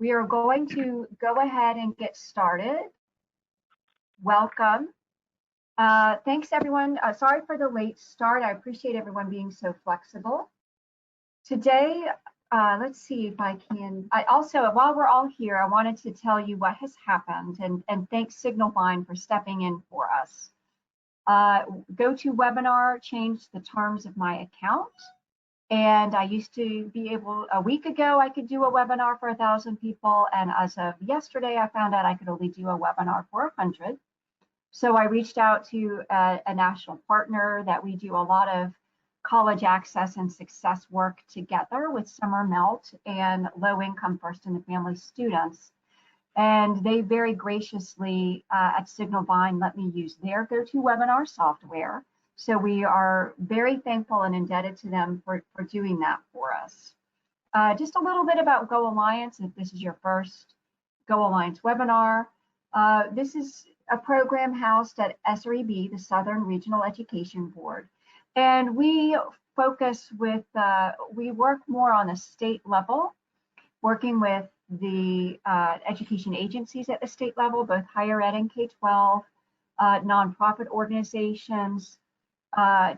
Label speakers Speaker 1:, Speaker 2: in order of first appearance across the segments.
Speaker 1: We are going to go ahead and get started. Welcome. Thanks everyone. Sorry for the late start. I appreciate everyone being so flexible. Today, let's see if I can. Also, while we're all here, I wanted to tell you what has happened and thanks Signalvine for stepping in for us. GoToWebinar changed the terms of my account. And I used to be able, a week ago, I could do a webinar for 1,000 people. And as of yesterday, I found out I could only do a webinar for 100. So I reached out to a national partner that we do a lot of college access and success work together with Summer Melt and low-income first in the family students. And they very graciously at Signalvine let me use their GoToWebinar software. So we are very thankful and indebted to them for doing that for us. Just a little bit about Go Alliance, if this is your first Go Alliance webinar. This is a program housed at SREB, the Southern Regional Education Board. And we focus with, we work more on a state level, working with the education agencies at the state level, both higher ed and K-12, nonprofit organizations,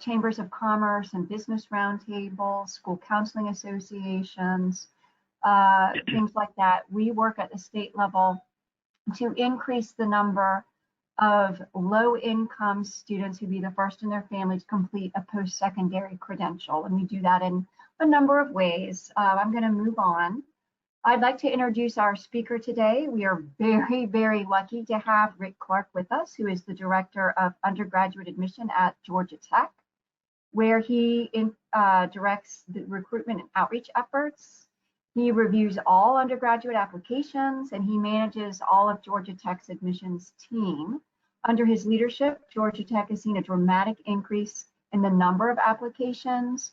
Speaker 1: chambers of commerce and business roundtables, school counseling associations, things like that. We work at the state level to increase the number of low-income students who be the first in their family to complete a post-secondary credential. And we do that in a number of ways. I'm going to move on. I'd like to introduce our speaker today. We are very, very lucky to have Rick Clark with us, who is the Director of Undergraduate Admission at Georgia Tech, where he directs the recruitment and outreach efforts. He reviews all undergraduate applications, and he manages all of Georgia Tech's admissions team. Under his leadership, Georgia Tech has seen a dramatic increase in the number of applications,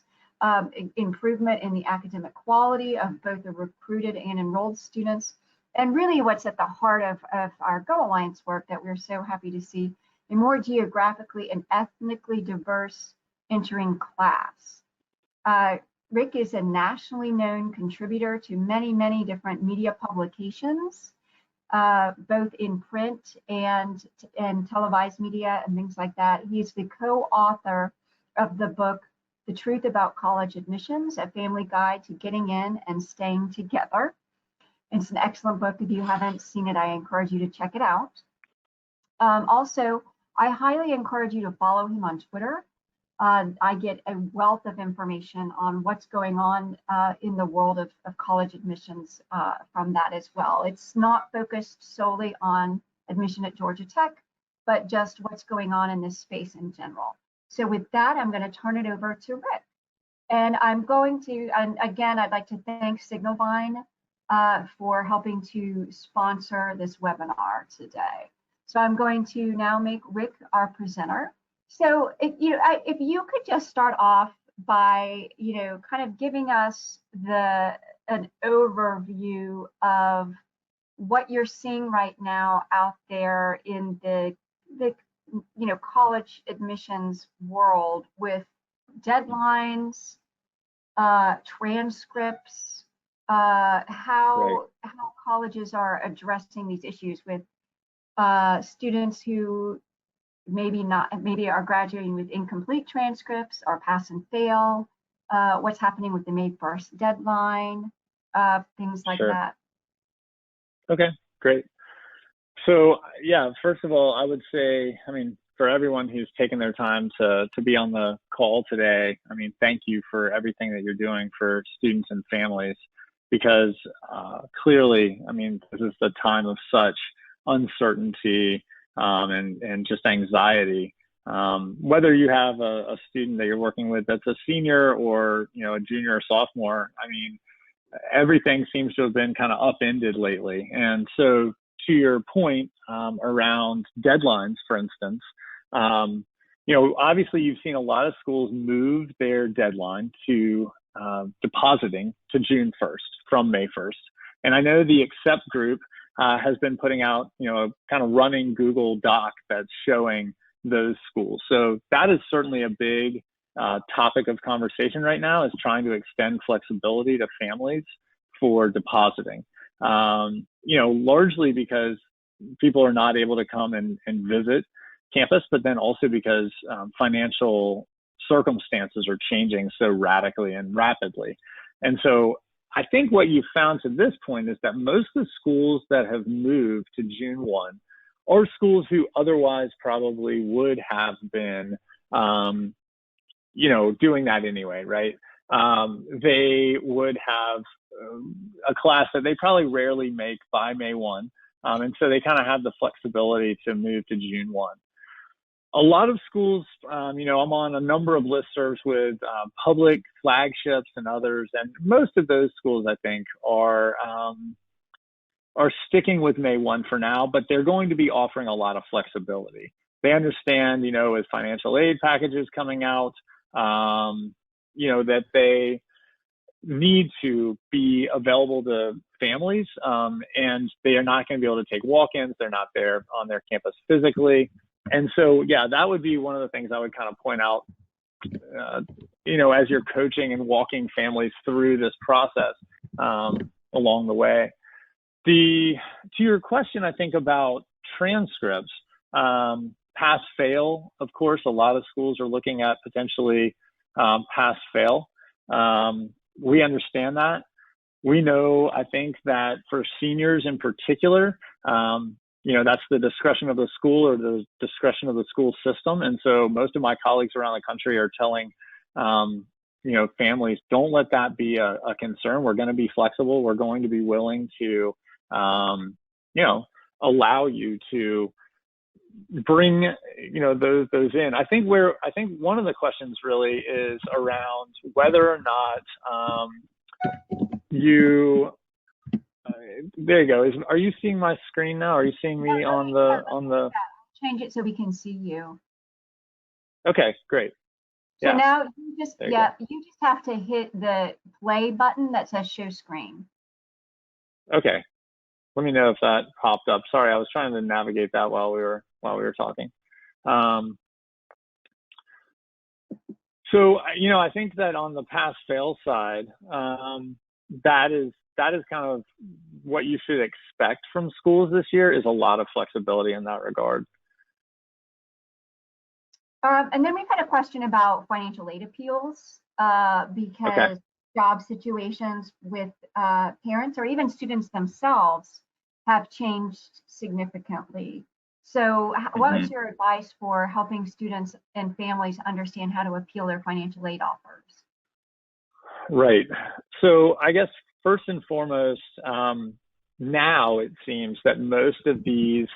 Speaker 1: improvement in the academic quality of both the recruited and enrolled students, and really what's at the heart of our Go Alliance work that we're so happy to see, a more geographically and ethnically diverse entering class. Rick is a nationally known contributor to many, many different media publications, both in print and televised media and things like that. He's the co-author of the book, The Truth About College Admissions, a family guide to getting in and staying together. It's an excellent book. If you haven't seen it, I encourage you to check it out. Also, I highly encourage you to follow him on Twitter. I get a wealth of information on what's going on in the world of college admissions from that as well. It's not focused solely on admission at Georgia Tech, but just what's going on in this space in general. So with that, I'm going to turn it over to Rick. And I'm going to, and again, I'd like to thank Signalvine for helping to sponsor this webinar today. So I'm going to now make Rick our presenter. So if you could just start off by, kind of giving us an overview of what you're seeing right now out there in the college admissions world with deadlines, transcripts, how colleges are addressing these issues with students who maybe are graduating with incomplete transcripts or pass and fail, what's happening with the May 1st deadline, things like that.
Speaker 2: Okay, great. So yeah, first of all, I would say, for everyone who's taken their time to be on the call today, thank you for everything that you're doing for students and families, because clearly, this is the time of such uncertainty and just anxiety. Whether you have a student that you're working with that's a senior or a junior or sophomore, everything seems to have been kind of upended lately. And so to your point around deadlines, for instance, obviously you've seen a lot of schools move their deadline to depositing to June 1st from May 1st. And I know the Accept group has been putting out, a kind of running Google Doc that's showing those schools. So that is certainly a big topic of conversation right now, is trying to extend flexibility to families for depositing. largely because people are not able to come and visit campus, but then also because financial circumstances are changing so radically and rapidly. And so I think what you've found to this point is that most of the schools that have moved to June 1 are schools who otherwise probably would have been, doing that anyway, right? They would have a class that they probably rarely make by May 1. And so they kind of have the flexibility to move to June 1. A lot of schools, I'm on a number of listservs with public flagships and others, and most of those schools, I think, are sticking with May 1 for now, but they're going to be offering a lot of flexibility. They understand, as financial aid packages coming out, that they need to be available to families, and they are not going to be able to take walk-ins. They're not there on their campus physically. And so, yeah, that would be one of the things I would kind of point out, as you're coaching and walking families through this process along the way. To your question, I think about transcripts, pass-fail, of course, a lot of schools are looking at potentially pass-fail. We understand that. We know, I think, that for seniors in particular, that's the discretion of the school or the discretion of the school system. And so most of my colleagues around the country are telling, families, don't let that be a concern. We're going to be flexible. We're going to be willing to, allow you to bring, those in. I think one of the questions really is around whether or not there you go. Are you seeing my screen now? Are you seeing me on the?
Speaker 1: Change it so we can see you.
Speaker 2: Okay, great.
Speaker 1: So now you just have to hit the play button that says show screen. Okay.
Speaker 2: Let me know if that popped up. Sorry, I was trying to navigate that while we were talking. So I think that on the pass-fail side, that is kind of what you should expect from schools this year, is a lot of flexibility in that regard.
Speaker 1: And then we've had a question about financial aid appeals, because job situations with parents or even students themselves have changed significantly. So what is your advice for helping students and families understand how to appeal their financial aid offers?
Speaker 2: Right. So I guess first and foremost, now it seems that most of these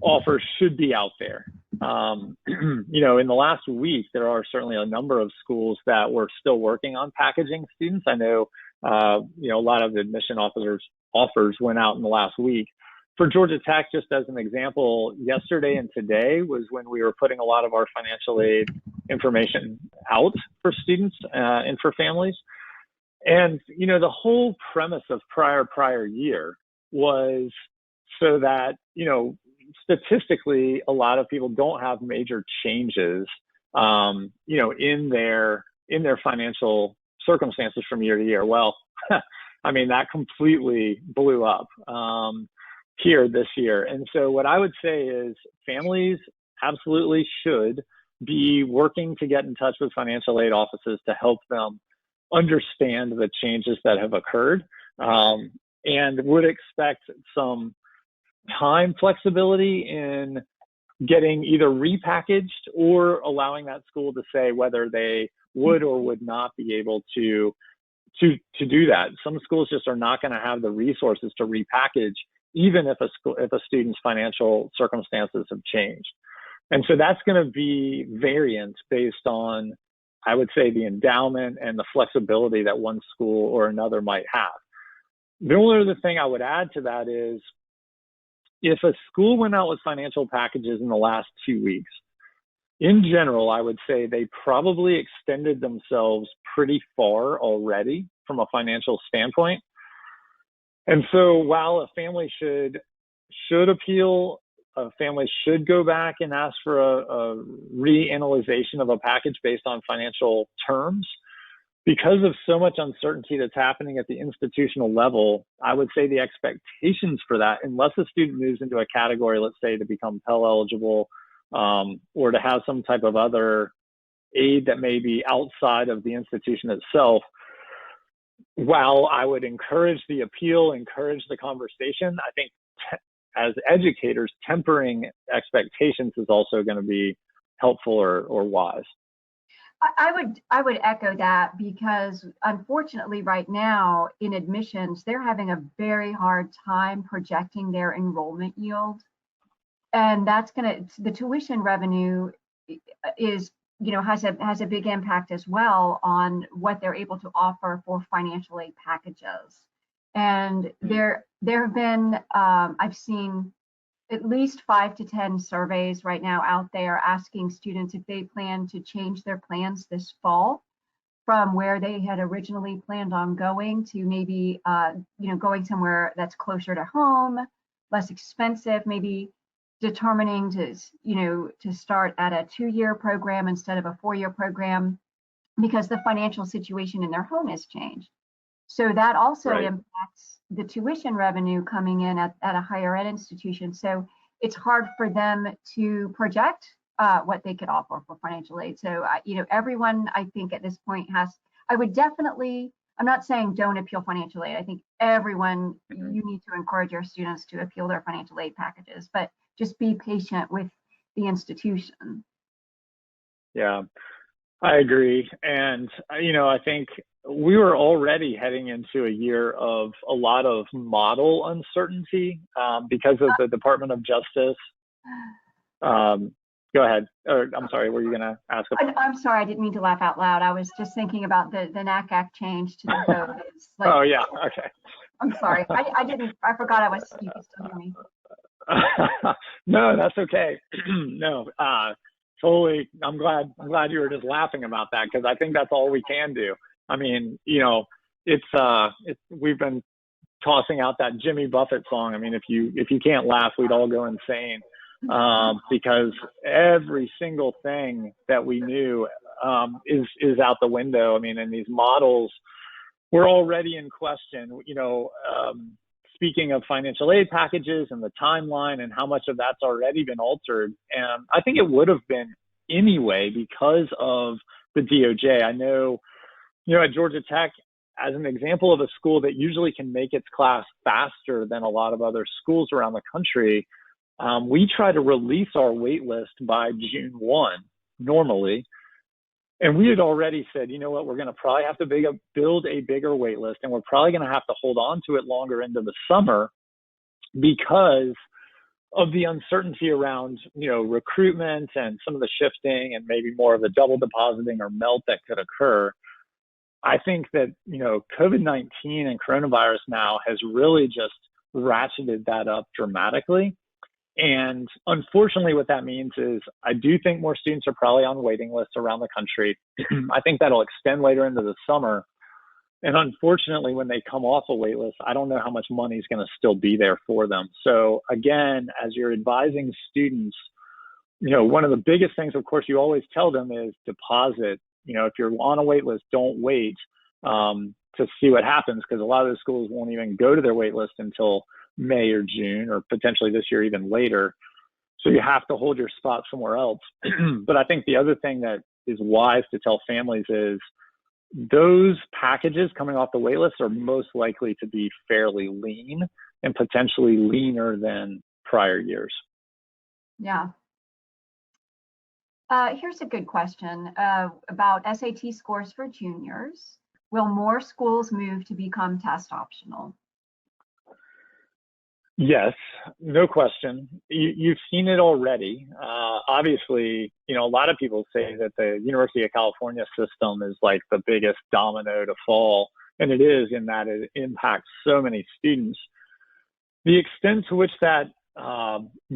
Speaker 2: offers should be out there. In the last week, there are certainly a number of schools that were still working on packaging students. I know, a lot of admission offers went out in the last week. For Georgia Tech, just as an example, yesterday and today was when we were putting a lot of our financial aid information out for students and for families. And, the whole premise of prior year was so that, statistically, a lot of people don't have major changes, in their financial circumstances from year to year. Well, I mean, that completely blew up here this year. And so what I would say is families absolutely should be working to get in touch with financial aid offices to help them understand the changes that have occurred, and would expect some time flexibility in getting either repackaged or allowing that school to say whether they would or would not be able to do that. Some schools just are not going to have the resources to repackage, even if a student's financial circumstances have changed. And so that's going to be variant based on, I would say, the endowment and the flexibility that one school or another might have. The only other thing I would add to that is, if a school went out with financial packages in the last 2 weeks, in general, I would say they probably extended themselves pretty far already from a financial standpoint. And so while a family should appeal, a family should go back and ask for a reanalyzation of a package based on financial terms, because of so much uncertainty that's happening at the institutional level, I would say the expectations for that, unless a student moves into a category, let's say to become Pell eligible, or to have some type of other aid that may be outside of the institution itself, while I would encourage the appeal, encourage the conversation, I think as educators, tempering expectations is also going to be helpful or wise.
Speaker 1: I would echo that, because unfortunately right now in admissions, they're having a very hard time projecting their enrollment yield. And that's the tuition revenue is, has a big impact as well on what they're able to offer for financial aid packages. And there have been, I've seen at least 5 to 10 surveys right now out there asking students if they plan to change their plans this fall from where they had originally planned on going to maybe, going somewhere that's closer to home, less expensive, maybe determining to start at a 2-year program instead of a 4-year program, because the financial situation in their home has changed. So that also impacts the tuition revenue coming in at a higher ed institution. So it's hard for them to project what they could offer for financial aid. So, everyone, I think at this point I'm not saying don't appeal financial aid. I think everyone, you need to encourage your students to appeal their financial aid packages, but just be patient with the institution.
Speaker 2: Yeah, I agree. And, I think we were already heading into a year of a lot of model uncertainty because of the Department of Justice. Go ahead. Or, I'm sorry, were you going to ask?
Speaker 1: I'm sorry, I didn't mean to laugh out loud. I was just thinking about the NACAC change to the code.
Speaker 2: Oh, yeah. Okay.
Speaker 1: I'm sorry. I forgot you could still hear me.
Speaker 2: No, that's okay. No, totally. I'm glad you were just laughing about that, because I think that's all we can do. I mean, we've been tossing out that Jimmy Buffett song. I mean, if you can't laugh, we'd all go insane, because every single thing that we knew is out the window. I mean, and these models were already in question. Speaking of financial aid packages and the timeline and how much of that's already been altered. And I think it would have been anyway because of the DOJ. I know, at Georgia Tech, as an example of a school that usually can make its class faster than a lot of other schools around the country, we try to release our wait list by June 1 normally. And we had already said, you know what, we're going to probably have to build a bigger wait list, and we're probably going to have to hold on to it longer into the summer because of the uncertainty around, recruitment and some of the shifting and maybe more of the double depositing or melt that could occur. I think that, COVID-19 and coronavirus now has really just ratcheted that up dramatically. And unfortunately, what that means is I do think more students are probably on waiting lists around the country. I think that'll extend later into the summer. And unfortunately, when they come off a wait list, I don't know how much money is going to still be there for them. So again, as you're advising students, one of the biggest things, of course, you always tell them is deposit. If you're on a wait list, don't wait to see what happens, because a lot of the schools won't even go to their wait list until May or June, or potentially this year even later. So you have to hold your spot somewhere else. But I think the other thing that is wise to tell families is those packages coming off the wait list are most likely to be fairly lean and potentially leaner than prior years.
Speaker 1: Yeah. Here's a good question about SAT scores for juniors. Will more schools move to become test optional?
Speaker 2: Yes, no question. You've seen it already. Obviously, a lot of people say that the University of California system is like the biggest domino to fall, and it is, in that it impacts so many students. The extent to which that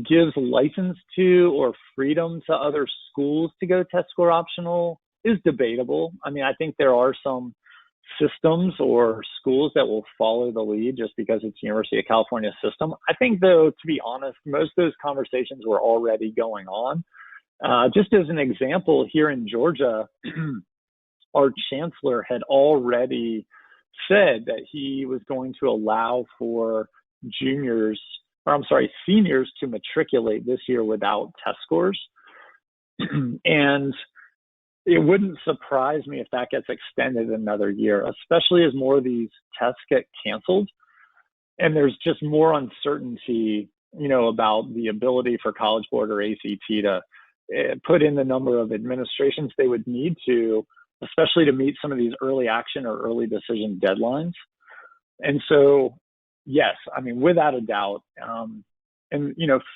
Speaker 2: gives license to or freedom to other schools to go test score optional is debatable. I mean, I think there are some systems or schools that will follow the lead just because it's University of California system. I think, though, to be honest, most of those conversations were already going on. Just as an example, here in Georgia, our chancellor had already said that he was going to allow for seniors to matriculate this year without test scores. And it wouldn't surprise me if that gets extended another year, especially as more of these tests get canceled. And there's just more uncertainty, about the ability for College Board or ACT to put in the number of administrations they would need to, especially to meet some of these early action or early decision deadlines. And so, yes, without a doubt. And,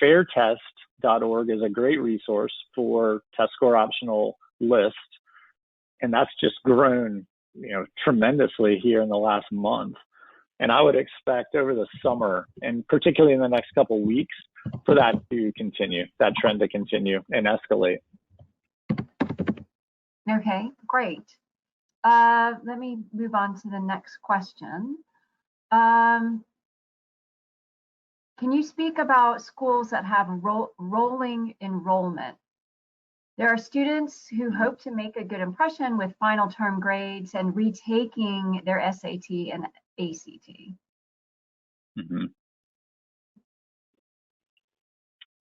Speaker 2: fairtest.org is a great resource for test score optional list. And that's just grown, tremendously here in the last month. And I would expect over the summer, and particularly in the next couple of weeks, for that trend to continue and escalate.
Speaker 1: Okay, great. Let me move on to the next question. Can you speak about schools that have rolling enrollment? There are students who hope to make a good impression with final term grades and retaking their SAT and ACT.
Speaker 2: Mm-hmm.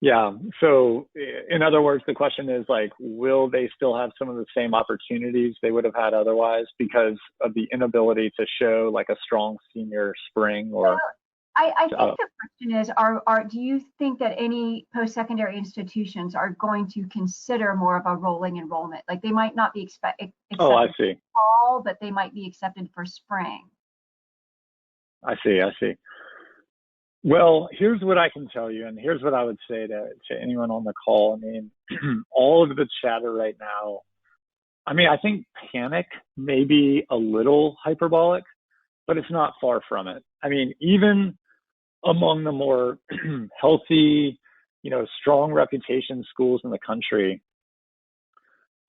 Speaker 2: Yeah. So in other words, the question is will they still have some of the same opportunities they would have had otherwise because of the inability to show a strong senior spring or?
Speaker 1: Well, I think the question is, do you think that any post-secondary institutions are going to consider more of a rolling enrollment? They might not be accepted
Speaker 2: I see.
Speaker 1: for fall, but they might be accepted for spring.
Speaker 2: I see. Well, here's what I can tell you, and here's what I would say to anyone on the call. All of the chatter right now, I think panic may be a little hyperbolic, but it's not far from it. Even among the more healthy, strong reputation schools in the country,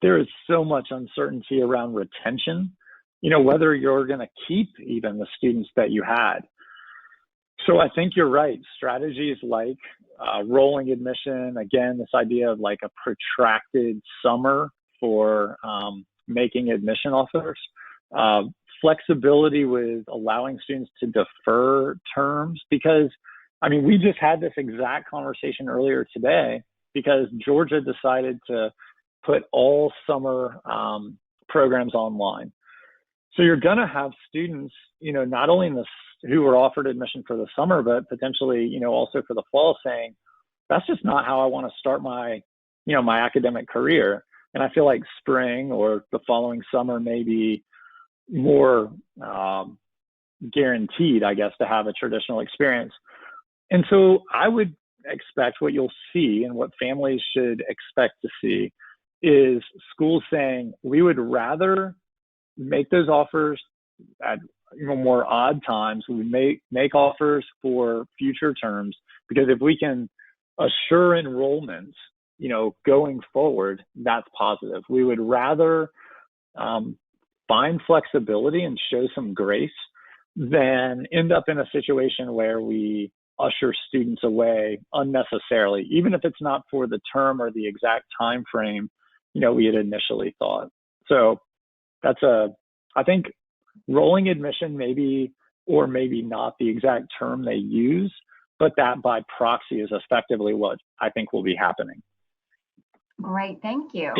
Speaker 2: there is so much uncertainty around retention, whether you're going to keep even the students that you had. So I think you're right. Strategies like rolling admission, again, this idea of a protracted summer for making admission offers, flexibility with allowing students to defer terms, because we just had this exact conversation earlier today because Georgia decided to put all summer programs online. So you're going to have students, not only who were offered admission for the summer, but potentially, also for the fall, saying, that's just not how I want to start my, my academic career. And I feel like spring or the following summer may be more guaranteed, I guess, to have a traditional experience. And so I would expect what you'll see and what families should expect to see is schools saying, we would rather make those offers at more odd times. We make offers for future terms, because if we can assure enrollment, going forward, that's positive. We would rather find flexibility and show some grace than end up in a situation where we usher students away unnecessarily, even if it's not for the term or the exact time frame, we had initially thought. So I think rolling admission maybe or maybe not the exact term they use, but that by proxy is effectively what I think will be happening.
Speaker 1: Great, thank you.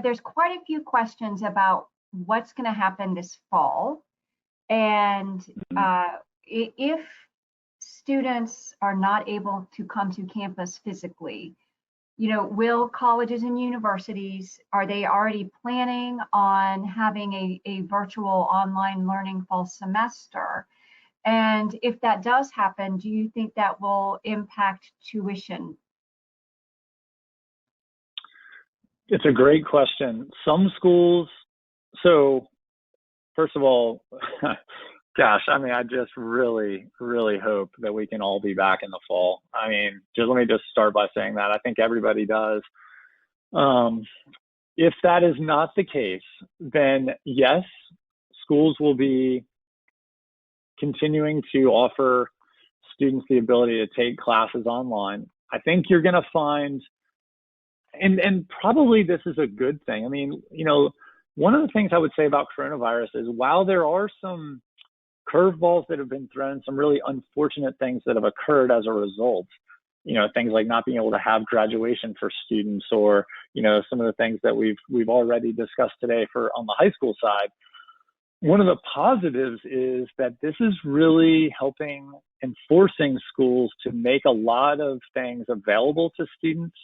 Speaker 1: There's quite a few questions about what's going to happen this fall. And if students are not able to come to campus physically, will colleges and universities, are they already planning on having a virtual online learning fall semester? And if that does happen, do you think that will impact tuition?
Speaker 2: It's a great question. Some schools, so first of all, gosh, I just really, really hope that we can all be back in the fall. Let me just start by saying that I think everybody does. If that is not the case, then yes, schools will be continuing to offer students the ability to take classes online. I think you're going to find, and probably this is a good thing. one of the things I would say about coronavirus is while there are some curveballs that have been thrown, some really unfortunate things that have occurred as a result, things like not being able to have graduation for students, or, some of the things that we've already discussed today on the high school side. One of the positives is that this is really helping and forcing schools to make a lot of things available to students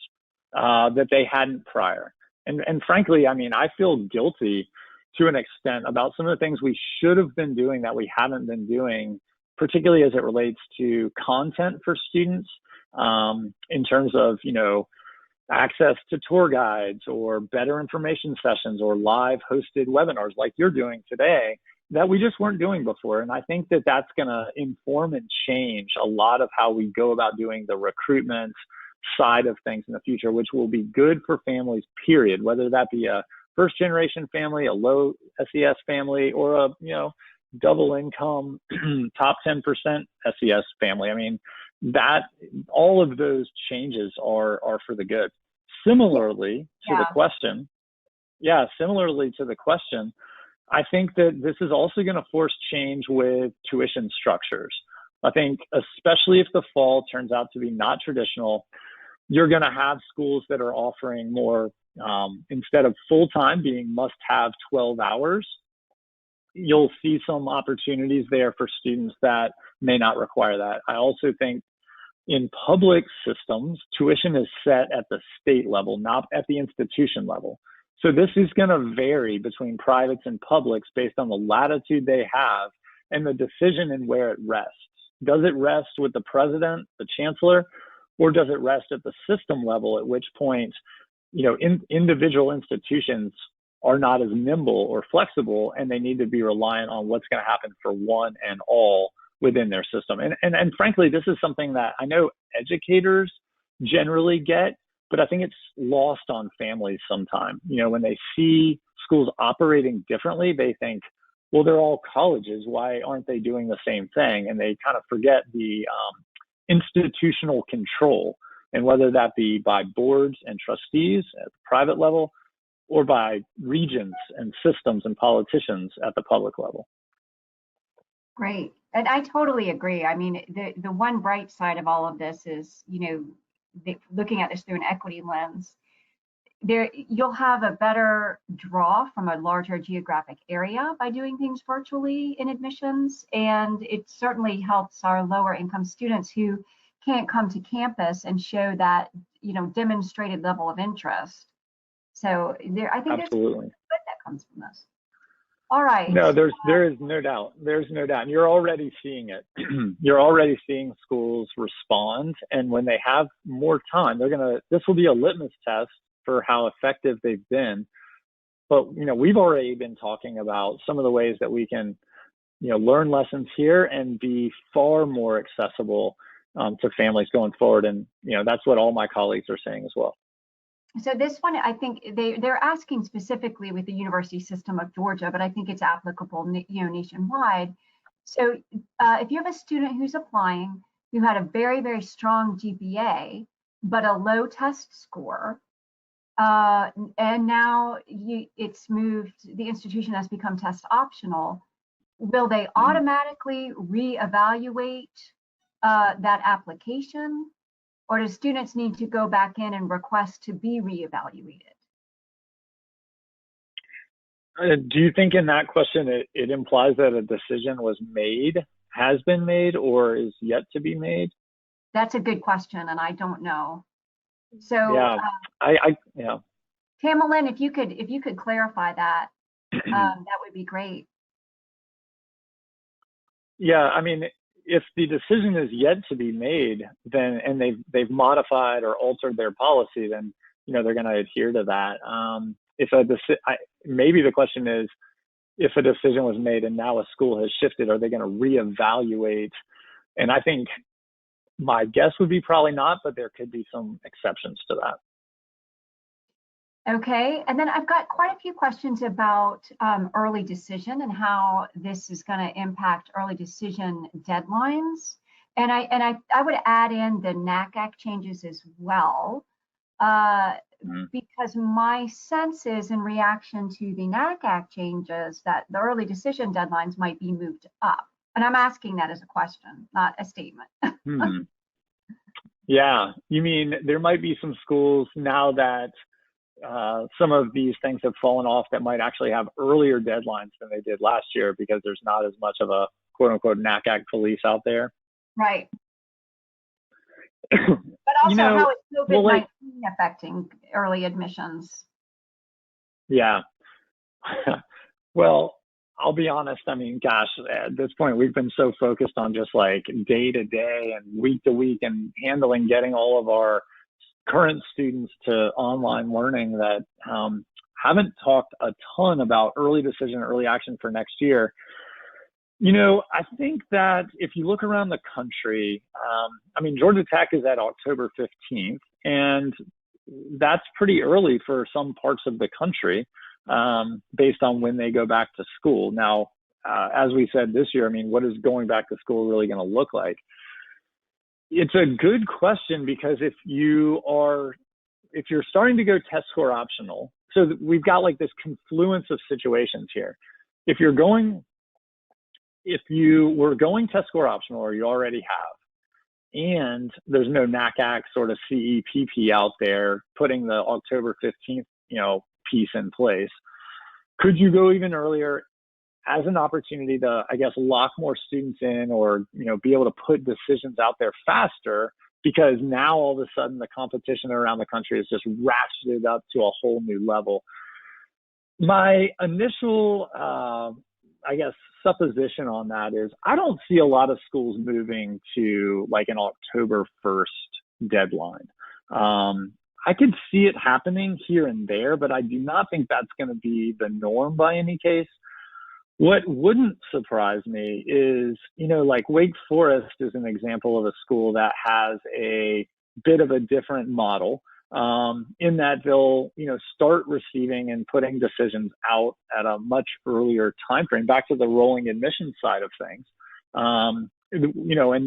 Speaker 2: that they hadn't prior. And frankly, I mean, I feel guilty to an extent about some of the things we should have been doing that we haven't been doing, particularly as it relates to content for students, in terms of, access to tour guides or better information sessions or live hosted webinars like you're doing today that we just weren't doing before. And I think that that's going to inform and change a lot of how we go about doing the recruitment side of things in the future, which will be good for families, period, whether that be a first generation family, a low SES family, or a, double income top 10% SES family. I mean, that all of those changes are for the good. Similarly to the question, I think that this is also going to force change with tuition structures. I think especially if the fall turns out to be not traditional, you're going to have schools that are offering more, instead of full-time being must-have 12 hours, you'll see some opportunities there for students that may not require that. I also think in public systems, tuition is set at the state level, not at the institution level. So this is going to vary between privates and publics based on the latitude they have and the decision and where it rests. Does it rest with the president, the chancellor, or does it rest at the system level, at which point, individual institutions are not as nimble or flexible, and they need to be reliant on what's going to happen for one and all within their system. And frankly, this is something that I know educators generally get, but I think it's lost on families sometimes. When they see schools operating differently, they think, well, they're all colleges. Why aren't they doing the same thing? And they kind of forget the institutional control, and whether that be by boards and trustees at the private level or by regents and systems and politicians at the public level.
Speaker 1: Great. And I totally agree. I mean, the one bright side of all of this is, looking at this through an equity lens, you'll have a better draw from a larger geographic area by doing things virtually in admissions. And it certainly helps our lower income students who can't come to campus and show that, demonstrated level of interest. So I think
Speaker 2: absolutely
Speaker 1: there's good that comes from this. All right.
Speaker 2: No, there is no doubt. There's no doubt. And you're already seeing it. You're already seeing schools respond. And when they have more time, this will be a litmus test for how effective they've been. But, we've already been talking about some of the ways that we can, learn lessons here and be far more accessible to families going forward. And, that's what all my colleagues are saying as well.
Speaker 1: So this one, I think they're asking specifically with the University System of Georgia, but I think it's applicable, nationwide. So if you have a student who's applying who had a very, very strong GPA, but a low test score, and now it's moved, the institution has become test optional, will they automatically reevaluate that application? Or do students need to go back in and request to be reevaluated?
Speaker 2: Do you think in that question it implies that a decision has been made, or is yet to be made?
Speaker 1: That's a good question, and I don't know. So
Speaker 2: yeah,
Speaker 1: Tamalyn, if you could clarify that, that would be great.
Speaker 2: Yeah, I mean, if the decision is yet to be made, then and they've modified or altered their policy, then they're going to adhere to that. Maybe the question is, if a decision was made and now a school has shifted, are they going to reevaluate? And I think my guess would be probably not, but there could be some exceptions to that.
Speaker 1: Okay, and then I've got quite a few questions about early decision and how this is going to impact early decision deadlines. And I would add in the NACAC changes as well. because my sense is in reaction to the NCAA changes that the early decision deadlines might be moved up. And I'm asking that as a question, not a statement.
Speaker 2: Yeah, you mean there might be some schools now that some of these things have fallen off that might actually have earlier deadlines than they did last year because there's not as much of a quote unquote NCAA police out there.
Speaker 1: Right. But also, how is COVID-19 affecting early admissions?
Speaker 2: Yeah. Well, I'll be honest. I mean, gosh, at this point, we've been so focused on just like day to day and week to week and getting all of our current students to online learning that haven't talked a ton about early decision, early action for next year. You know, I think that if you look around the country, I mean, Georgia Tech is at October 15th, and that's pretty early for some parts of the country based on when they go back to school. Now, as we said this year, I mean, what is going back to school really going to look like? It's a good question because if you're starting to go test score optional, so we've got like this confluence of situations here. If you were going test score optional, or you already have, and there's no NACAC sort of CEPP out there putting the October 15th, piece in place, could you go even earlier as an opportunity to, I guess, lock more students in, or, be able to put decisions out there faster, because now all of a sudden the competition around the country is just ratcheted up to a whole new level. My initial, I guess, supposition on that is I don't see a lot of schools moving to like an October 1st deadline. I could see it happening here and there, but I do not think that's going to be the norm by any case. What wouldn't surprise me is, like Wake Forest is an example of a school that has a bit of a different model in that they'll, start receiving and putting decisions out at a much earlier time frame, back to the rolling admission side of things. And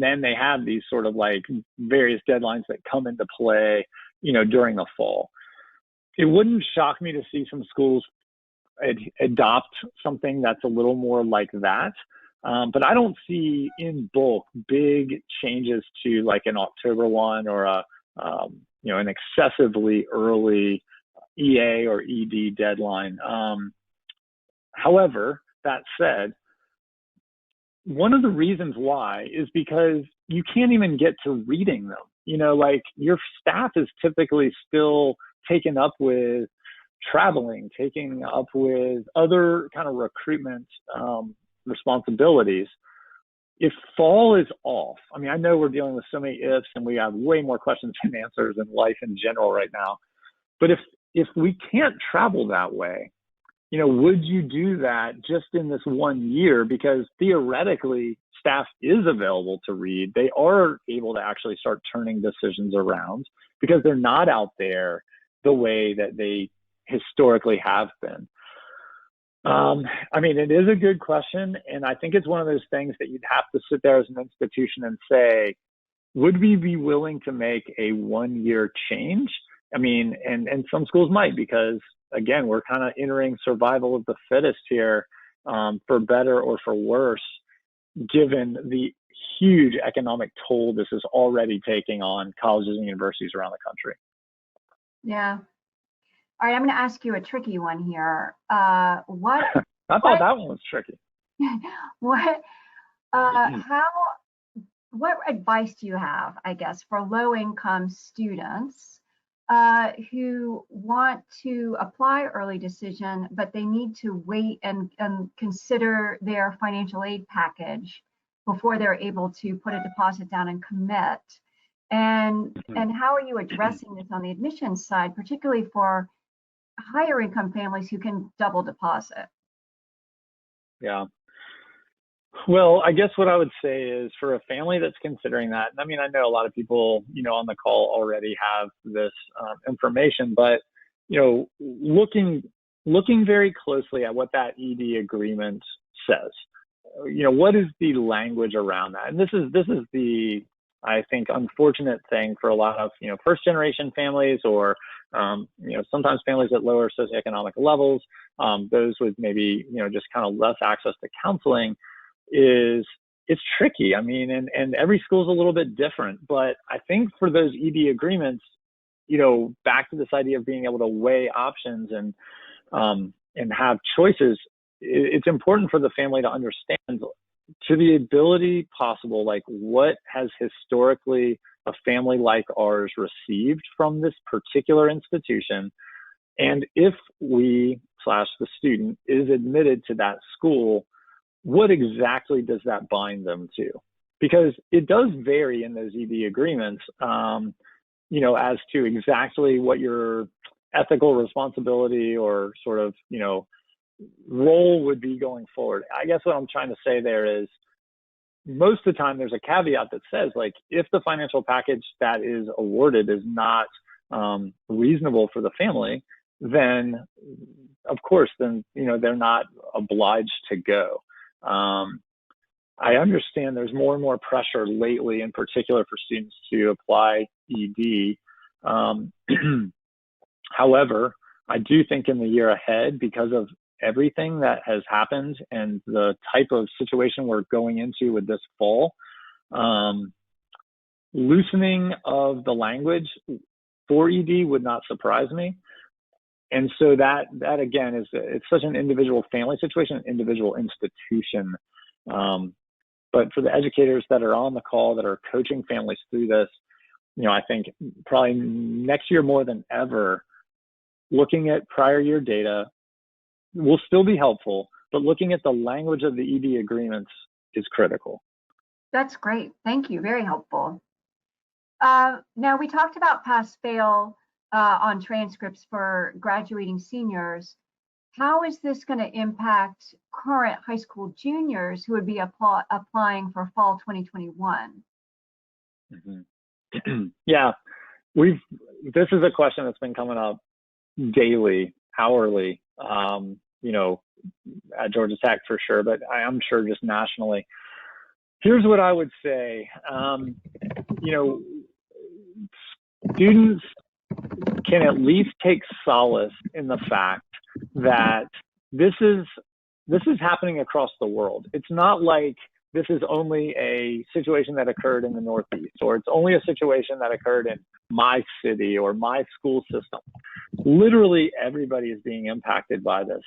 Speaker 2: then they have these sort of like various deadlines that come into play, during the fall. It wouldn't shock me to see some schools adopt something that's a little more like that. But I don't see in bulk big changes to like an October 1 or an excessively early EA or ED deadline. However, that said, one of the reasons why is because you can't even get to reading them. Like your staff is typically still taken up with traveling, taking up with other kind of recruitment responsibilities. If fall is off, I mean, I know we're dealing with so many ifs and we have way more questions than answers in life in general right now. But if we can't travel that way, would you do that just in this 1 year? Because theoretically, staff is available to read. They are able to actually start turning decisions around because they're not out there the way that they historically have been. I mean, it is a good question. And I think it's one of those things that you'd have to sit there as an institution and say, would we be willing to make a 1 year change? I mean, and some schools might, because again, we're kind of entering survival of the fittest here, for better or for worse, given the huge economic toll this is already taking on colleges and universities around the country.
Speaker 1: Yeah. All right, I'm going to ask you a tricky one here.
Speaker 2: I thought that one was tricky.
Speaker 1: What advice do you have, I guess, for low-income students who want to apply early decision, but they need to wait and consider their financial aid package before they're able to put a deposit down and commit? And how are you addressing this on the admissions side, particularly for higher income families who can double deposit?
Speaker 2: Yeah. Well, I guess what I would say is for a family that's considering that, I mean, I know a lot of people, on the call already have this information, but, looking very closely at what that ED agreement says, what is the language around that? And this is the I think, unfortunate thing for a lot of, first generation families, or, sometimes families at lower socioeconomic levels, those with maybe, just kind of less access to counseling, is it's tricky. I mean, and every school is a little bit different, but I think for those ED agreements, back to this idea of being able to weigh options and have choices, it's important for the family to understand, to the ability possible, like, what has historically a family like ours received from this particular institution, and if the student is admitted to that school, what exactly does that bind them to? Because it does vary in those ED agreements, as to exactly what your ethical responsibility or sort of, role would be going forward. I guess what I'm trying to say there is, most of the time there's a caveat that says, like, if the financial package that is awarded is not reasonable for the family, then of course, they're not obliged to go. I understand there's more and more pressure lately, in particular for students, to apply ED. However, I do think in the year ahead, because of everything that has happened and the type of situation we're going into with this fall, loosening of the language for ED would not surprise me. And so that again it's such an individual family situation, an individual institution. But for the educators that are on the call, that are coaching families through this, I think probably next year more than ever, looking at prior year data will still be helpful, but looking at the language of the ED agreements is critical.
Speaker 1: That's great. Thank you. Very helpful. Now, we talked about pass-fail on transcripts for graduating seniors. How is this going to impact current high school juniors who would be applying for fall 2021?
Speaker 2: Mm-hmm. Yeah, this is a question that's been coming up daily, hourly, at Georgia Tech for sure, but I'm sure just nationally. Here's what I would say. Students can at least take solace in the fact that this is happening across the world. It's not like this is only a situation that occurred in the Northeast, or it's only a situation that occurred in my city or my school system. Literally everybody is being impacted by this.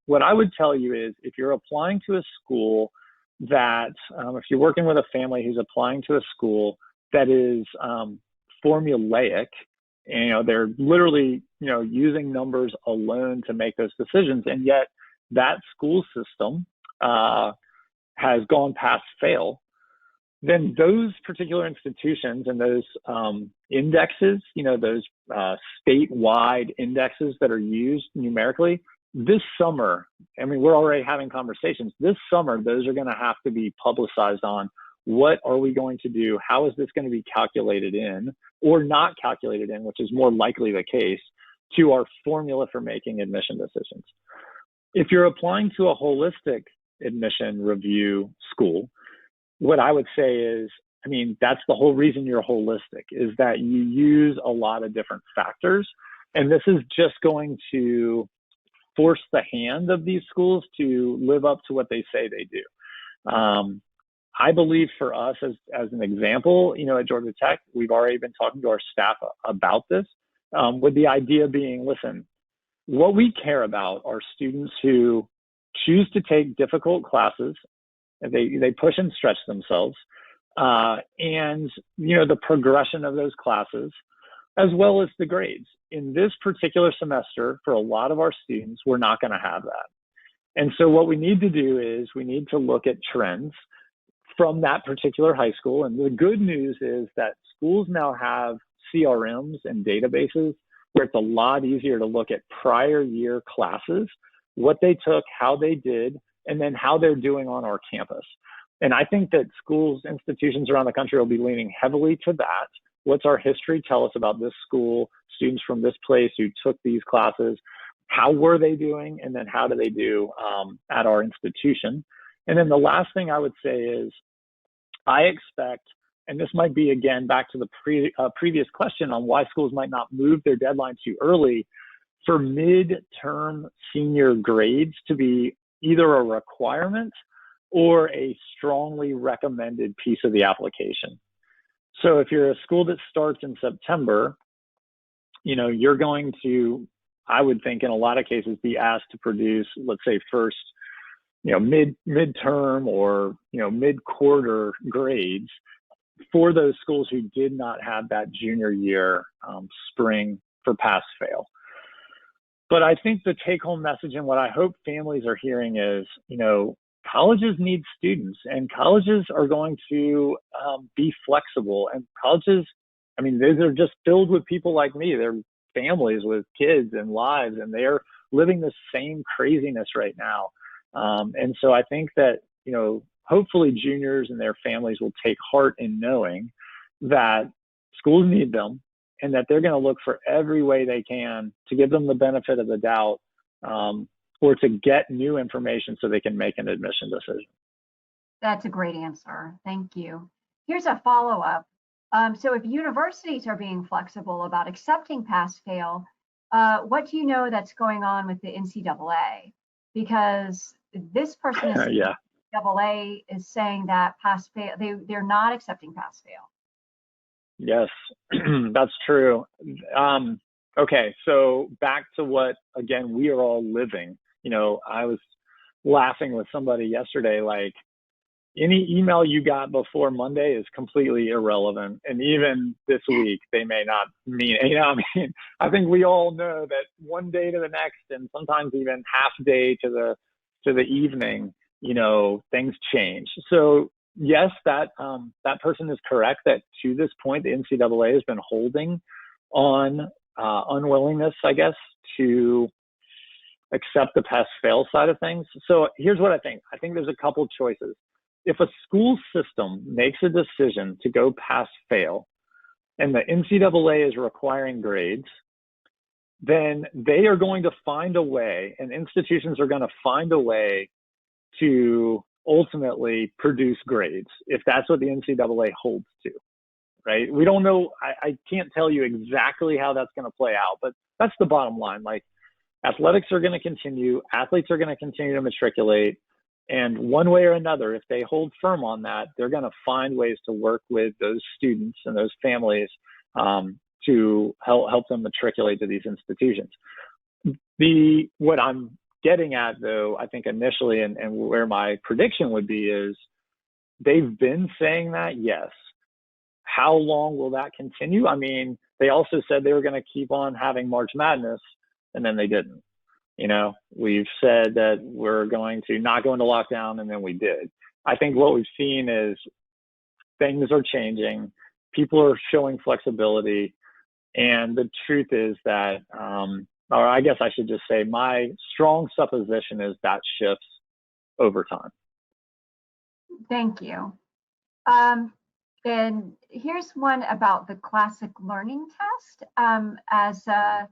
Speaker 2: What I would tell you is, if you're applying to a school that, if you're working with a family who's applying to a school that is formulaic, and they're literally, using numbers alone to make those decisions, and yet that school system has gone past fail, then those particular institutions and those indexes, those statewide indexes that are used numerically, this summer, we're already having conversations. This summer, those are going to have to be publicized on what are we going to do? How is this going to be calculated in or not calculated in, which is more likely the case, to our formula for making admission decisions. If you're applying to a holistic admission review school, what I would say is, that's the whole reason you're holistic, is that you use a lot of different factors. And this is just going to force the hand of these schools to live up to what they say they do. I believe for us, as an example, at Georgia Tech, we've already been talking to our staff about this, with the idea being, listen, what we care about are students who choose to take difficult classes, and they push and stretch themselves, and the progression of those classes, as well as the grades. In this particular semester, for a lot of our students, we're not going to have that. And so what we need to do is we need to look at trends from that particular high school. And the good news is that schools now have CRMs and databases where it's a lot easier to look at prior year classes, what they took, how they did, and then how they're doing on our campus. And I think that schools, institutions around the country will be leaning heavily to that. What's our history tell us about this school, students from this place who took these classes? How were they doing? And then how do they do at our institution? And then the last thing I would say is, I expect and this might be, again, back to the previous question on why schools might not move their deadline too early, for midterm senior grades to be either a requirement or a strongly recommended piece of the application. So if you're a school that starts in September, you're going to, I would think in a lot of cases, be asked to produce, let's say first, midterm or, mid-quarter grades for those schools who did not have that junior year spring for pass-fail. But I think the take-home message and what I hope families are hearing is, colleges need students, and colleges are going to be flexible. And colleges, they're just filled with people like me. They're families with kids and lives, and they're living the same craziness right now. And so I think that, hopefully juniors and their families will take heart in knowing that schools need them, and that they're going to look for every way they can to give them the benefit of the doubt, or to get new information so they can make an admission decision.
Speaker 1: That's a great answer. Thank you. Here's a follow-up. So if universities are being flexible about accepting pass-fail, what do you know that's going on with the NCAA? Because this person is NCAA is saying that pass-fail, they're not accepting pass-fail.
Speaker 2: Yes, that's true. Okay, so back to what, again, we are all living. I was laughing with somebody yesterday, like, any email you got before Monday is completely irrelevant. And even this week, they may not mean, I think we all know that one day to the next, and sometimes even half day to the evening, things change. So yes, that person is correct that to this point, the NCAA has been holding on unwillingness, I guess, to accept the pass-fail side of things. So here's what I think. I think there's a couple choices. If a school system makes a decision to go pass-fail and the NCAA is requiring grades, then they are going to find a way, and institutions are going to find a way to ultimately produce grades, if that's what the NCAA holds to, right? We don't know. I can't tell you exactly how that's going to play out, but that's the bottom line. Like, athletics are going to continue, athletes are going to continue to matriculate, and one way or another, if they hold firm on that, they're going to find ways to work with those students and those families to help them matriculate to these institutions. What I'm getting at, though, I think initially, and where my prediction would be is, they've been saying that, yes. How long will that continue? They also said they were going to keep on having March Madness, and then they didn't. We've said that we're going to not go into lockdown, and then we did. I think what we've seen is things are changing. People are showing flexibility. And the truth is that, or I guess I should just say, my strong supposition is that shifts over time.
Speaker 1: Thank you. And here's one about the classic learning test as a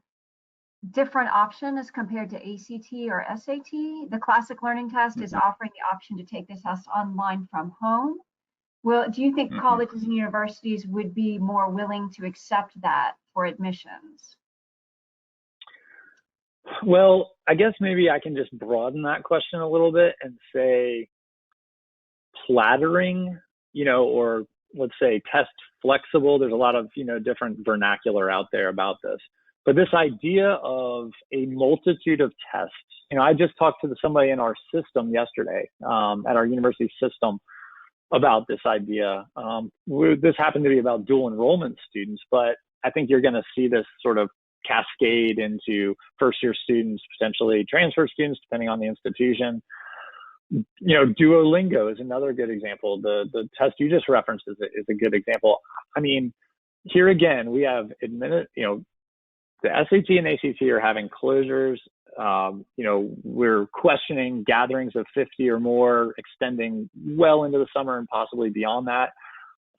Speaker 1: different option as compared to ACT or SAT. The classic learning test is offering the option to take this test online from home. Well, do you think colleges and universities would be more willing to accept that for admissions?
Speaker 2: Well, I guess maybe I can just broaden that question a little bit and say plattering, or let's say test flexible. There's a lot of, different vernacular out there about this. But this idea of a multitude of tests, I just talked to somebody in our system yesterday, at our university system, about this idea. This happened to be about dual enrollment students, but I think you're going to see this sort of cascade into first-year students, potentially transfer students, depending on the institution. Duolingo is another good example. The test you just referenced is a good example. Here again, we have the SAT and ACT are having closures. We're questioning gatherings of 50 or more, extending well into the summer and possibly beyond that.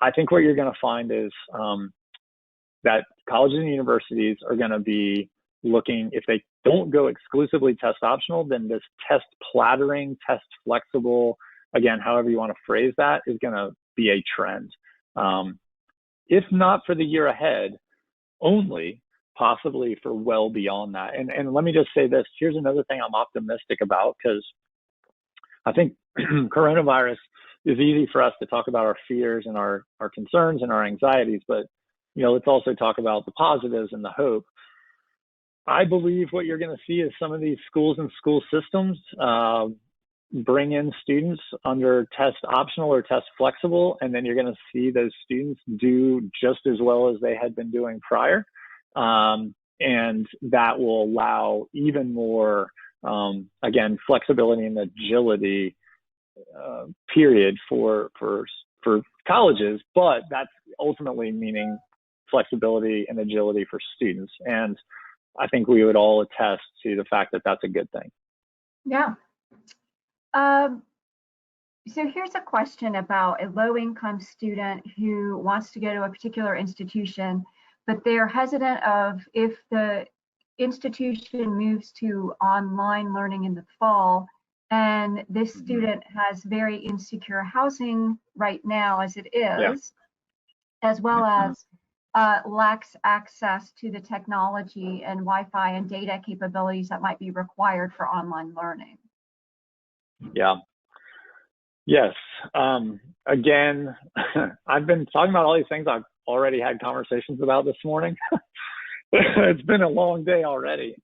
Speaker 2: I think what you're going to find is that colleges and universities are going to be looking, if they don't go exclusively test optional, then this test plattering, test flexible, again, however you want to phrase that, is going to be a trend. if not for the year ahead, only possibly for well beyond that. And let me just say this, here's another thing I'm optimistic about, because I think coronavirus is easy for us to talk about our fears and our concerns and our anxieties, but let's also talk about the positives and the hope. I believe what you're going to see is some of these schools and school systems bring in students under test optional or test flexible, and then you're going to see those students do just as well as they had been doing prior. And that will allow even more, again, flexibility and agility period for colleges, but that's ultimately meaning flexibility and agility for students. And I think we would all attest to the fact that that's a good thing.
Speaker 1: Yeah. So here's a question about a low-income student who wants to go to a particular institution, but they're hesitant of if the institution moves to online learning in the fall, and this student has very insecure housing right now as it is, as well as lacks access to the technology and Wi-Fi and data capabilities that might be required for online learning.
Speaker 2: Yeah. Yes. Again, I've been talking about all these things I've already had conversations about this morning. It's been a long day already.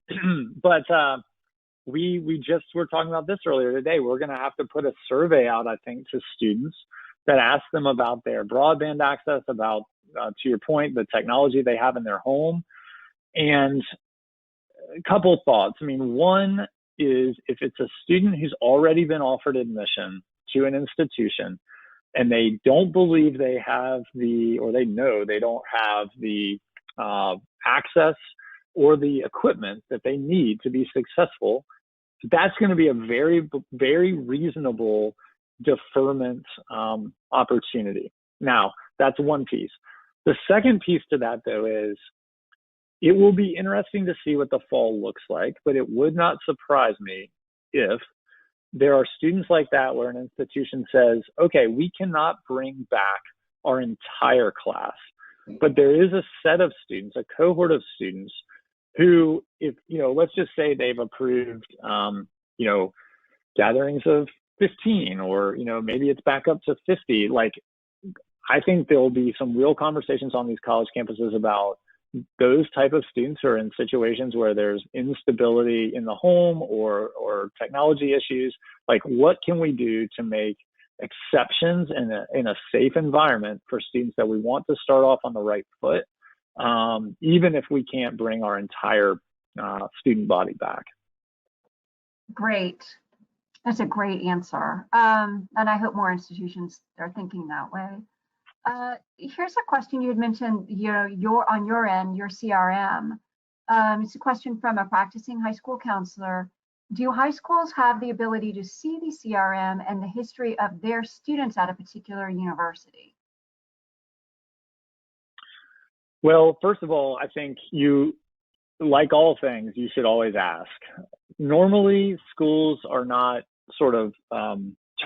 Speaker 2: But we just were talking about this earlier today. We're going to have to put a survey out, I think, to students that asks them about their broadband access, about, to your point, the technology they have in their home. And a couple of thoughts. I mean, one is if it's a student who's already been offered admission to an institution and they don't believe they have or they know they don't have the access or the equipment that they need to be successful, that's going to be a very, very reasonable deferment opportunity. Now, that's one piece. The second piece to that, though, is it will be interesting to see what the fall looks like, but it would not surprise me if there are students like that where an institution says, okay, we cannot bring back our entire class, but there is a set of students, a cohort of students who, if, let's just say they've approved, gatherings of 15, or, maybe it's back up to 50. Like, I think there'll be some real conversations on these college campuses about those type of students who are in situations where there's instability in the home or technology issues. Like, what can we do to make exceptions in a safe environment for students that we want to start off on the right foot, even if we can't bring our entire student body back?
Speaker 1: Great. That's a great answer. And I hope more institutions are thinking that way. Here's a question you had mentioned, on your end, your CRM. It's a question from a practicing high school counselor. Do high schools have the ability to see the CRM and the history of their students at a particular university?
Speaker 2: Well, first of all, I think like all things, you should always ask. Normally, schools are not sort of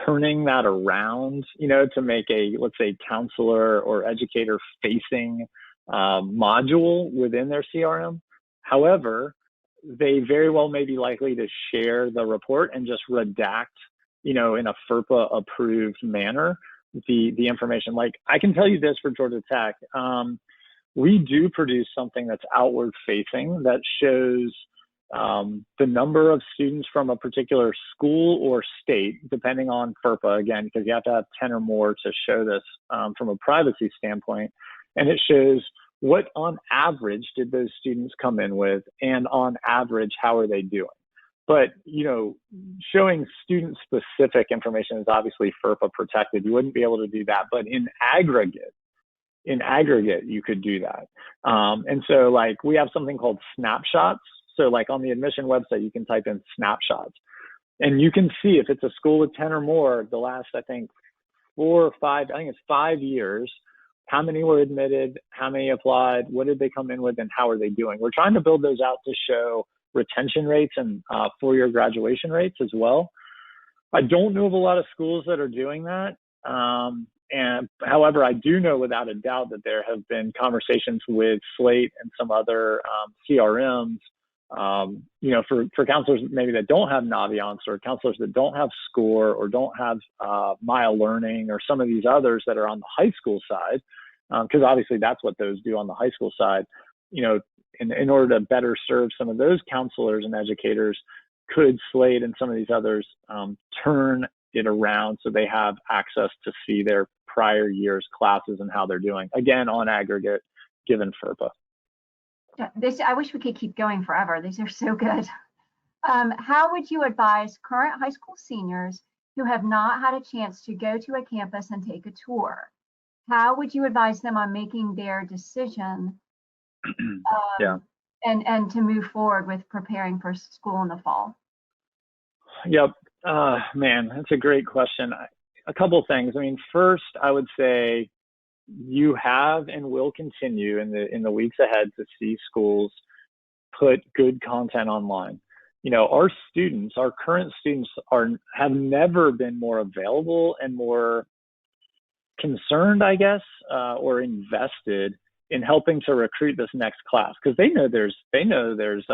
Speaker 2: turning that around, to make a, let's say, counselor or educator facing module within their CRM. However, they very well may be likely to share the report and just redact, in a FERPA approved manner, the information. Like, I can tell you this for Georgia Tech, we do produce something that's outward facing that shows the number of students from a particular school or state, depending on FERPA, again, because you have to have 10 or more to show this from a privacy standpoint. And it shows what on average did those students come in with, and on average, how are they doing? But, showing student specific information is obviously FERPA protected. You wouldn't be able to do that, but in aggregate, you could do that. And so, like, we have something called snapshots. So, like, on the admission website, you can type in snapshots, and you can see if it's a school with 10 or more, the last, I think, 4 or 5, I think it's 5 years, how many were admitted, how many applied, what did they come in with, and how are they doing? We're trying to build those out to show retention rates and four-year graduation rates as well. I don't know of a lot of schools that are doing that. And however, I do know without a doubt that there have been conversations with Slate and some other CRMs, for counselors maybe that don't have Naviance, or counselors that don't have SCORE, or don't have Mile Learning, or some of these others that are on the high school side, because obviously that's what those do on the high school side. In order to better serve some of those counselors and educators, could Slate and some of these others turn it around so they have access to see their prior year's classes and how they're doing, again, on aggregate, given FERPA.
Speaker 1: I wish we could keep going forever. These are so good. How would you advise current high school seniors who have not had a chance to go to a campus and take a tour? How would you advise them on making their decision and to move forward with preparing for school in the fall?
Speaker 2: Yep. Man, that's a great question. A couple of things. I mean, first, I would say you have and will continue in the weeks ahead to see schools put good content online. Our students, our current students, have never been more available and more concerned, I guess, or invested in helping to recruit this next class, because they know there's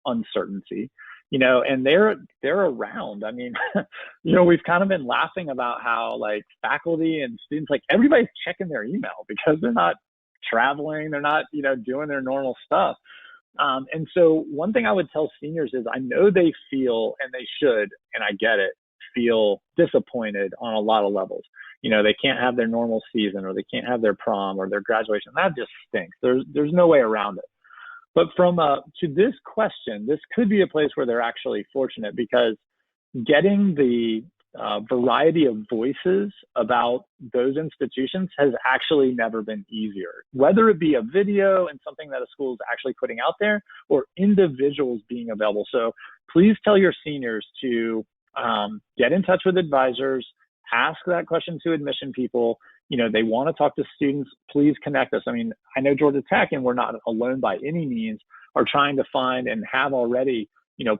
Speaker 2: uncertainty. And they're around. I mean, we've kind of been laughing about how like faculty and students, like everybody's checking their email because they're not traveling, they're not, doing their normal stuff. And so one thing I would tell seniors is I know they feel, and they should, and I get it, feel disappointed on a lot of levels. They can't have their normal season, or they can't have their prom or their graduation. That just stinks. There's no way around it. But to this question, this could be a place where they're actually fortunate, because getting the variety of voices about those institutions has actually never been easier, whether it be a video and something that a school is actually putting out there, or individuals being available. So please tell your seniors to get in touch with advisors, ask that question to admission people. They want to talk to students. Please connect us. I mean, I know Georgia Tech, and we're not alone by any means, are trying to find and have already,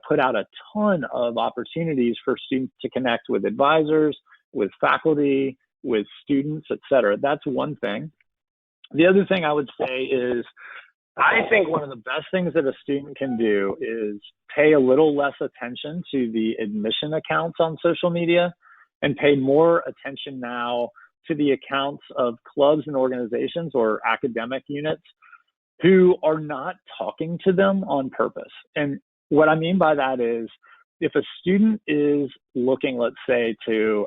Speaker 2: put out a ton of opportunities for students to connect with advisors, with faculty, with students, et cetera. That's one thing. The other thing I would say is, I think one of the best things that a student can do is pay a little less attention to the admission accounts on social media, and pay more attention now to the accounts of clubs and organizations or academic units who are not talking to them on purpose. And what I mean by that is, if a student is looking, let's say, to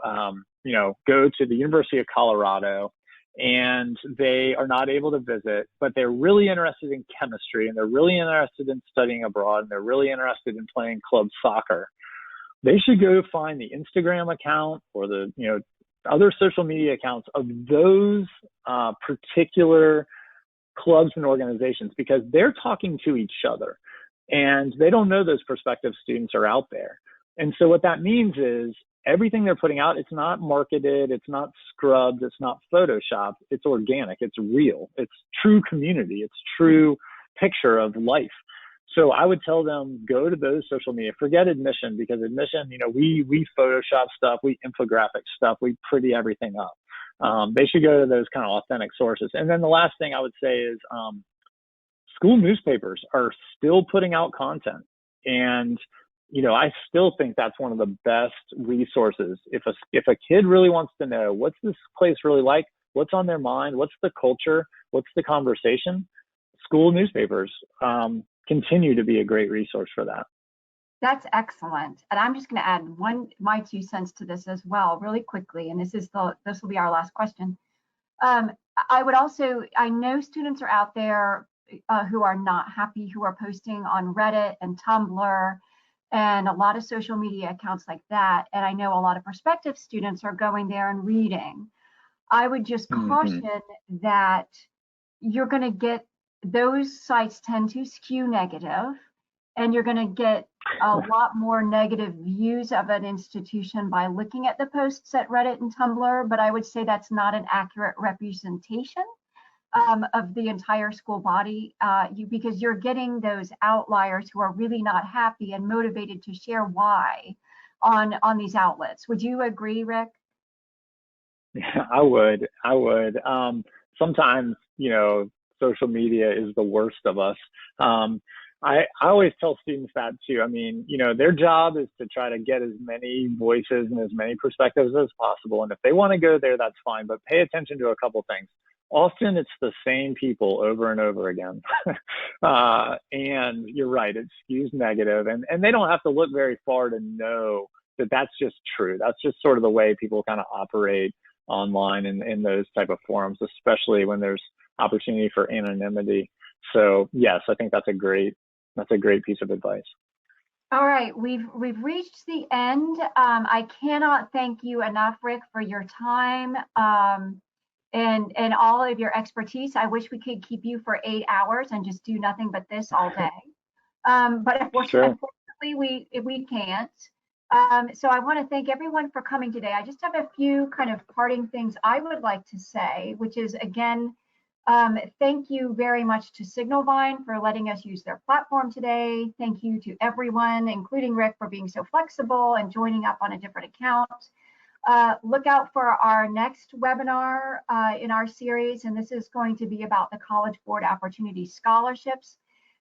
Speaker 2: go to the University of Colorado, and they are not able to visit, but they're really interested in chemistry, and they're really interested in studying abroad, and they're really interested in playing club soccer, they should go find the Instagram account or the other social media accounts of those particular clubs and organizations, because they're talking to each other, and they don't know those prospective students are out there. And so what that means is everything they're putting out, it's not marketed, it's not scrubbed, it's not photoshopped, it's organic, it's real, it's true community, it's true picture of life. So I would tell them, go to those social media, forget admission, because admission, we Photoshop stuff, we infographic stuff, we pretty everything up. They should go to those kind of authentic sources. And then the last thing I would say is school newspapers are still putting out content. And, I still think that's one of the best resources. If a kid really wants to know, what's this place really like? What's on their mind? What's the culture? What's the conversation? School newspapers continue to be a great resource for that.
Speaker 1: That's excellent. And I'm just going to add my 2 cents to this as well, really quickly. And this will be our last question. I know students are out there who are not happy, who are posting on Reddit and Tumblr and a lot of social media accounts like that. And I know a lot of prospective students are going there and reading. I would just caution that you're going to get, those sites tend to skew negative, and you're going to get a lot more negative views of an institution by looking at the posts at Reddit and Tumblr. But I would say that's not an accurate representation of the entire school body, because you're getting those outliers who are really not happy and motivated to share why on these outlets. Would you agree, Rick?
Speaker 2: Yeah, I would. I would. Sometimes, social media is the worst of us. Um, I always tell students that too. I mean, their job is to try to get as many voices and as many perspectives as possible. And if they want to go there, that's fine. But pay attention to a couple things. Often it's the same people over and over again. And you're right, it skews negative. And they don't have to look very far to know that that's just true. That's just sort of the way people kind of operate online in those type of forums, especially when there's opportunity for anonymity. So yes, I think that's a great piece of advice.
Speaker 1: All right, we've reached the end. I cannot thank you enough, Rick, for your time and all of your expertise. I wish we could keep you for 8 hours and just do nothing but this all day. But
Speaker 2: Sure.
Speaker 1: unfortunately, we can't. So I want to thank everyone for coming today. I just have a few kind of parting things I would like to say, which is, again, thank you very much to Signalvine for letting us use their platform today. Thank you to everyone, including Rick, for being so flexible and joining up on a different account. Look out for our next webinar in our series, and this is going to be about the College Board Opportunity Scholarships.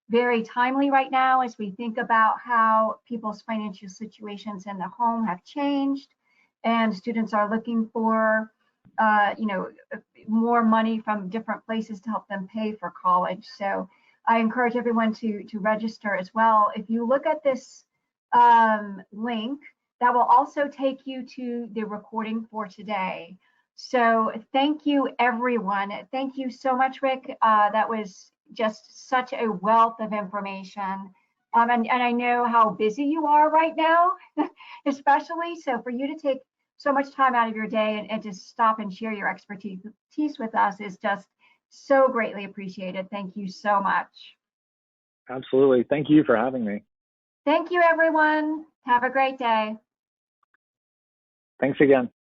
Speaker 1: Very timely right now as we think about how people's financial situations in the home have changed, and students are looking for more money from different places to help them pay for college. So I encourage everyone to register as well. If you look at this link, that will also take you to the recording for today. So thank you, everyone. Thank you so much, Rick. That was just such a wealth of information. And I know how busy you are right now, especially. So for you to take so much time out of your day and to stop and share your expertise with us is just so greatly appreciated. Thank you so much.
Speaker 2: Absolutely. Thank you for having me.
Speaker 1: Thank you, everyone. Have a great day.
Speaker 2: Thanks again.